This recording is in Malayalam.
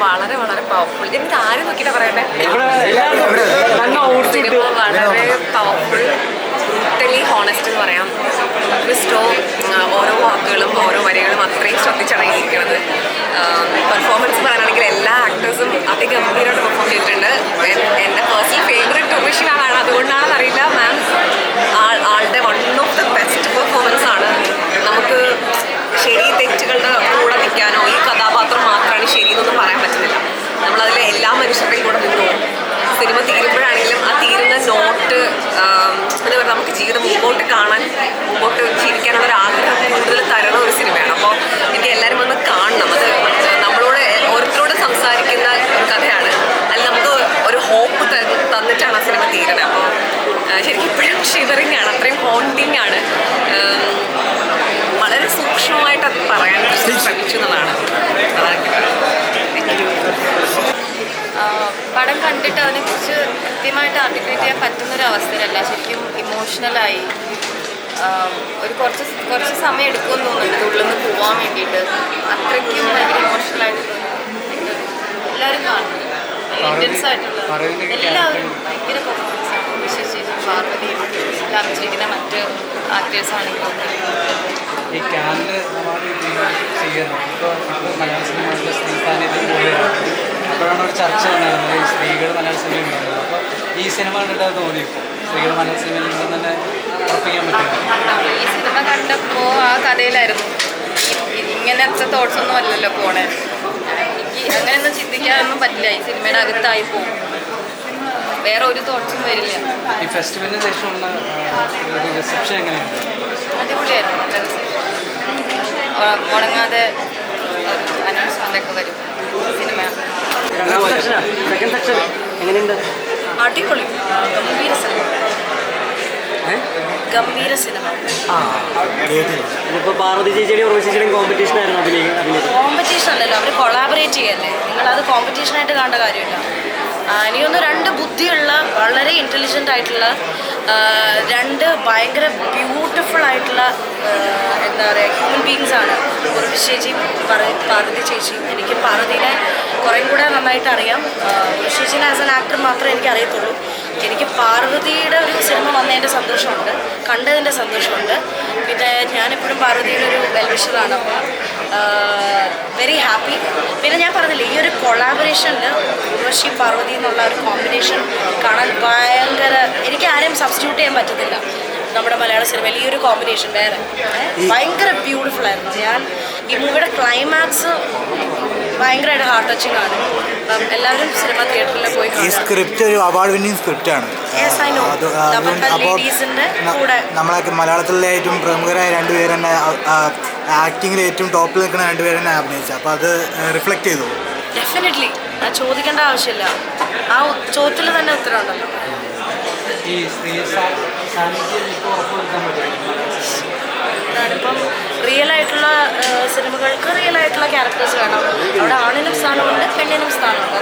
വളരെ വളരെ പവർഫുൾ. എനിക്ക് ആരും നോക്കിയിട്ട് പറയട്ടെ, സിനിമ വളരെ പവർഫുൾ, ബ്രൂട്ടലി ഹോണസ്റ്റ് എന്ന് പറയാം. ക്രിസ്റ്റോ ഓരോ വാക്കുകളും ഓരോ വരികളും അത്രയും ശ്രദ്ധിച്ചടങ്ങിയിരിക്കുന്നത്. പെർഫോമൻസ് പറയാനാണെങ്കിൽ എല്ലാ ആക്ടേഴ്സും അതിഗംഭീരമായിട്ട് പെർഫോം ചെയ്തിട്ടുണ്ട്. എൻ്റെ പേഴ്സണൽ ഫേവറേറ്റ് ഉർവശി മാമാണ്. അതുകൊണ്ടാണെന്ന് അറിയില്ല, മാം ആളുടെ one of the best performance ആണ്. നമുക്ക് ശരി തെറ്റുകളുടെ കൂടെ നിൽക്കാനോ ഈ കഥാപാത്രം മാത്രമാണ് ശരി എന്നൊന്നും പറയാൻ പറ്റുന്നില്ല. നമ്മളതിൽ എല്ലാ മനുഷ്യരുടെയും കൂടെ നിന്നു. സിനിമ തീരുമ്പോഴാണെങ്കിലും ആ തീരുന്ന നോട്ട് എന്താ പറയുക, നമുക്ക് ജീവിതം മുമ്പോട്ട് കാണാൻ, മുമ്പോട്ട് ജീവിക്കാനുള്ളൊരു ആഗ്രഹം കൂടുതൽ തരുന്ന ഒരു സിനിമയാണ്. അപ്പോൾ എനിക്ക് എല്ലാവരും വന്ന് കാണണം. അത് നമ്മളോട് ഓരോരുത്തരോട് സംസാരിക്കുന്ന ഒരു കഥയാണ്. അതിൽ നമുക്ക് ഒരു ഹോപ്പ് തന്നിട്ടാണ് ആ സിനിമ തീരുന്നത്. അപ്പോൾ ശരിക്കും ഇപ്പോഴും ഷിവറിങ് ആണ്, അത്രയും ഹോണ്ടിങ് ആണ്. വളരെ സൂക്ഷ്മമായിട്ട് അത് പറയാൻ ശ്രമിച്ചു എന്നുള്ളതാണ്. പടം കണ്ടിട്ട് അതിനെക്കുറിച്ച് കൃത്യമായിട്ട് ആർട്ടിക്കുലേറ്റ് ചെയ്യാൻ പറ്റുന്നൊരു അവസ്ഥയിലല്ല. ശരിക്കും ഇമോഷണലായി ഒരു കുറച്ച് സമയം എടുക്കുമെന്ന് തോന്നുന്നുണ്ട് ഉള്ളിൽ നിന്ന് പോകാൻ വേണ്ടിയിട്ട്. അത്രയ്ക്കും ഭയങ്കര ഇമോഷണലായിട്ട് എല്ലാവരും കാണുന്നു. ഇൻറ്റൻസ് ആയിട്ടുള്ള എല്ലാവരും ഭയങ്കര പെർഫോമൻസാണ്. വിശ്വസിച്ച് പാർവതിയും ലാഭിച്ചിരിക്കുന്ന മറ്റ് ആക്ടേഴ്സാണെങ്കിലും ഈ ക്യാമ്പിൽ ചെയ്യുന്നു. ഇപ്പോൾ മലയാള സിനിമകളിലെ സ്ത്രീ സാന്നിധ്യം പോലെയാണ്. അപ്പോഴാണ് ഒരു ചർച്ച ഉണ്ടായിരുന്നത്, ഈ സ്ത്രീകൾ മലയാള സിനിമയിൽ ഉണ്ടായിരുന്നത്. അപ്പോൾ ഈ സിനിമ കണ്ടിട്ട് അത് തോന്നി, സ്ത്രീകൾ മലയാള സിനിമയിൽ ഉണ്ടെന്ന് തന്നെ ഉറപ്പിക്കാൻ പറ്റും. ഈ സിനിമ കണ്ടപ്പോൾ ആ കഥയിലായിരുന്നു. ഇങ്ങനത്തെ തോട്ട്സ് ഒന്നും അല്ലല്ലോ പോണേ. എനിക്ക് അങ്ങനെയൊന്നും ചിന്തിക്കാനൊന്നും പറ്റില്ല. ഈ സിനിമയുടെ അകത്തായി പോകും, വേറെ ഒരു തോട്ട്സും വരില്ല. ഈ ഫെസ്റ്റിവലിന് ശേഷമുള്ള റിസപ്ഷൻ എങ്ങനെയുണ്ട്? അടിപൊളിയായിരുന്നു. നല്ല റിസപ്ഷൻ, മുടങ്ങാതെ അനൗൺസ്മെൻ്റൊക്കെ വരും. സിനിമ അടിപൊളി, ഗംഭീര സിനിമ, ഗംഭീര സിനിമ. ഇതിപ്പോൾ പാർവതി ചേച്ചിയുടെയും ഉർവശി ചേച്ചിയുടെയും കോമ്പറ്റീഷൻ ആയിരുന്നു. കോമ്പറ്റീഷൻ അല്ലല്ലോ, അവർ കൊളാബറേറ്റ് ചെയ്യല്ലേ. നിങ്ങളത് കോമ്പറ്റീഷനായിട്ട് കാണേണ്ട കാര്യമില്ല. എനിക്കൊന്ന് രണ്ട് ബുദ്ധിയുള്ള, വളരെ ഇൻ്റലിജൻ്റ് ആയിട്ടുള്ള, രണ്ട് ഭയങ്കര ബ്യൂട്ടിഫുൾ ആയിട്ടുള്ള എന്താ പറയുക ഹ്യൂമൻ ബീങ്സാണ് ഉർവശി ചേച്ചിയും പാർവതി ചേച്ചിയും. എനിക്ക് പാർവതിനെ കുറേ കൂടെ നന്നായിട്ട് അറിയാം. ഉർവശി ചേച്ചിനെ ആസ് എൻ ആക്ടർ മാത്രമേ എനിക്ക് അറിയത്തുള്ളൂ. എനിക്ക് പാർവതിയുടെ ഒരു സിനിമ വന്നതിൻ്റെ സന്തോഷമുണ്ട്, കണ്ടതിൻ്റെ സന്തോഷമുണ്ട്. പിന്നെ ഞാനെപ്പോഴും പാർവതിയുടെ ഒരു വെൽവിഷറാണ്. അപ്പോൾ വെരി ഹാപ്പി. പിന്നെ ഞാൻ പറഞ്ഞില്ലേ, ഈ ഒരു കൊളാബറേഷനിൽ ഉർവശി പാർവതി എന്നുള്ള ഒരു കോമ്പിനേഷൻ കാണാൻ ഭയങ്കര, എനിക്ക് ആരെയും സബ്സ്റ്റിറ്റ്യൂട്ട് ചെയ്യാൻ പറ്റത്തില്ല നമ്മുടെ മലയാള സിനിമയിൽ. ഈ ഒരു കോമ്പിനേഷൻ വേറെ ഭയങ്കര ബ്യൂട്ടിഫുൾ ആയിരുന്നു. ഞാൻ ഈ മൂവിയുടെ ക്ലൈമാക്സ് ഭയങ്കരമായിട്ട് ഹാർട്ട് ടച്ചിങ് ആണ്. എല്ലാവരും സിനിമ തിയേറ്ററിൽ പോയി. ഈ സ്ക്രിപ്റ്റ് ഒരു അവാർഡ് വിന്നിങ് സ്ക്രിപ്റ്റാണ്. നമ്മളൊക്കെ മലയാളത്തിലെ ഏറ്റവും പ്രമുഖരായ രണ്ടുപേർ തന്നെ ആക്ടിങ്ങിൽ ഏറ്റവും ടോപ്പിൽ നിൽക്കുന്ന രണ്ടുപേർ തന്നെ അഭിനയിച്ചു. അപ്പോൾ അത് റിഫ്ലക്റ്റ് ചെയ്തു. ഡെഫിനറ്റ്ലി, അത് ചോദിക്കേണ്ട ആവശ്യമില്ല. ആ ചോദ്യത്തിൽ തന്നെ ഉത്തരം ഉണ്ടല്ലോ. ഈ സ്ത്രീ സാന്നിധ്യം ഇപ്പോൾ ഉറപ്പുവരുത്താൻ പറ്റും. ഇപ്പം റിയൽ ആയിട്ടുള്ള സിനിമകൾക്ക് റിയൽ ആയിട്ടുള്ള ക്യാരക്ടേഴ്സ് വേണം. അവിടെ ആണിനും സ്ഥാനമുണ്ട്, പെണ്ണിനും സ്ഥാനമുണ്ട്.